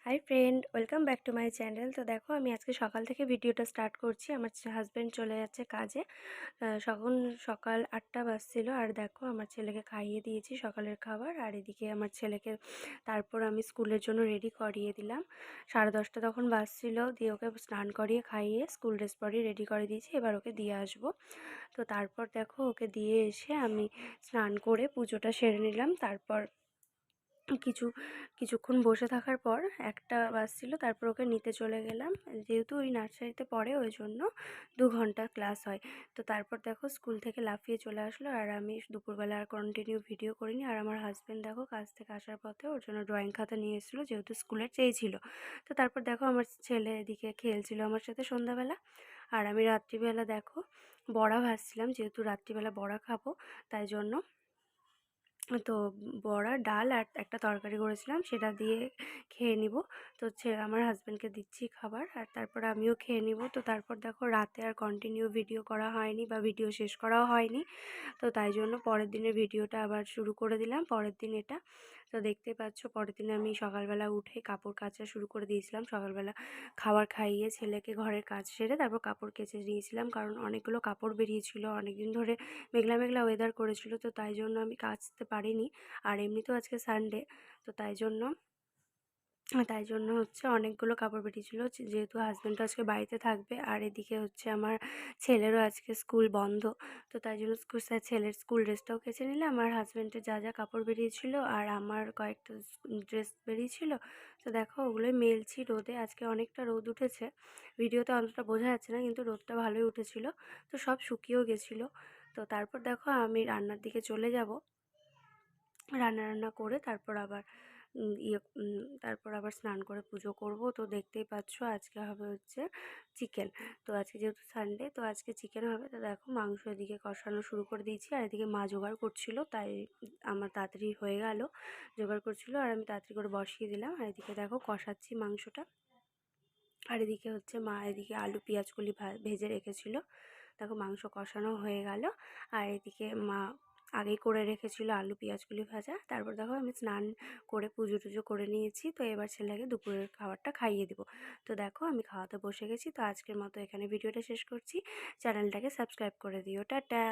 Hi friend, welcome back to my channel. তো দেখো, আমি আজকে সকাল থেকে ভিডিওটা স্টার্ট করছি। আমার হাজব্যান্ড চলে যাচ্ছে কাজে। সকাল 8টা বাজছিল। আর দেখো, আমার ছেলেকে খাইয়ে দিয়েছি সকালের খাবার। আর এদিকে আমার ছেলেকে তারপর আমি স্কুলের জন্য রেডি করিয়ে দিলাম। 10:30 তখন বাজছিল। দিয়ে ওকে স্নান করিয়ে খাইয়ে স্কুল ড্রেস পরিয়ে রেডি করে দিয়েছি। এবার ওকে দিয়ে আসবো। তো তারপর দেখো, ওকে দিয়ে এসে আমি স্নান করে পুজোটা সেরে নিলাম। তারপর কিছুক্ষণ বসে থাকার পর 1টা বাজছিল। তারপর ওকে নিতে চলে গেলাম। যেহেতু ওই নার্সারিতে পড়ে, ওই জন্য 2 ঘন্টা ক্লাস হয়। তো তারপর দেখো, স্কুল থেকে লাফিয়ে চলে আসলো। আর আমি দুপুরবেলা আর কন্টিনিউ ভিডিও করিনি। আর আমার হাজব্যান্ড দেখো, কাজ থেকে আসার পথে ওর জন্য ড্রয়িং খাতা নিয়ে এসেছিলো, যেহেতু স্কুলের চেয়েছিল। তো তারপর দেখো, আমার ছেলে এদিকে খেলছিল আমার সাথে সন্ধ্যাবেলা। আর আমি রাত্রিবেলা দেখো বড়া ভাজছিলাম, যেহেতু রাত্রিবেলা বড়া খাবো, তাই জন্য। তো বড়া, ডাল আর একটা তরকারি করেছিলাম, সেটা দিয়ে খেয়ে নিব। তো আমার হাজব্যান্ডকে দিচ্ছি খাবার, আর তারপর আমিও খেয়ে নিব। তো তারপর দেখো, রাতে আর কন্টিনিউ ভিডিও করা হয়নি বা ভিডিও শেষ করাও হয়নি। তো তাই জন্য পরের দিনের ভিডিওটা আবার শুরু করে দিলাম, পরের দিন এটা। তো দেখতেই পাচ্ছ, পরের দিনে আমি সকালবেলা উঠে কাপড় কাচা শুরু করে দিয়েছিলাম। সকালবেলা খাবার খাইয়ে ছেলেকে ঘরের কাজ সেরে তারপর কাপড় কেচে দিয়েছিলাম, কারণ অনেকগুলো কাপড় বেরিয়েছিল। অনেকদিন ধরে মেঘলা মেঘলা ওয়েদার করেছিল, তো তাই জন্য আমি কাচতে পারিনি। আর এমনিতেও আজকে সানডে, তো তাই জন্য হচ্ছে অনেকগুলো কাপড় বেরিয়েছিল, যেহেতু হাজব্যান্ডও আজকে বাড়িতে থাকবে। আর এদিকে হচ্ছে আমার ছেলেরও আজকে স্কুল বন্ধ। তো তাই জন্য ছেলের স্কুল ড্রেসটাও কেচে নিলাম। আর হাজব্যান্ডের যা যা কাপড় বেরিয়েছিল আর আমার কয়েকটা ড্রেস বেরিয়েছিল, তো দেখো ওগুলোই মেলছি রোদে। আজকে অনেকটা রোদ উঠেছে, ভিডিওতে অতটা বোঝা যাচ্ছে না, কিন্তু রোদটা ভালোই উঠেছিল। তো সব শুকিয়েও গেছিলো। তো তারপর দেখো, আমি রান্নার দিকে চলে যাব। রান্না করে তারপর আবার স্নান করে পুজো করব। তো দেখতেই পাচ্ছ, আজকে হবে হচ্ছে চিকেন। তো আজকে যেহেতু সানডে, তো আজকে চিকেন হবে। তো দেখো, মাংস এদিকে কষানো শুরু করে দিয়েছি। আর এদিকে মা জোগাড় করছিল, তাই আমার তাড়াতাড়ি হয়ে গেল। জোগাড় করছিল আর আমি তাড়াতাড়ি করে বসিয়ে দিলাম। আর এদিকে দেখো, কষাচ্ছি মাংসটা। আর এদিকে হচ্ছে মা এদিকে আলু পেঁয়াজগুলি ভেজে রেখেছিল। দেখো, মাংস কষানো হয়ে গেল। আর এদিকে মা আগেই করে রেখেছিল আলু পেঁয়াজগুলি ভাজা। তারপর দেখো, আমি স্নান করে পুজো টুজো করে নিয়েছি। তো এবার ছেলেকে দুপুরের খাবারটা খাইয়ে দেবো। তো দেখো, আমি খাওয়াতে বসে গেছি। তো আজকের মতো এখানে ভিডিওটা শেষ করছি। চ্যানেলটাকে সাবস্ক্রাইব করে দিও। টাটা।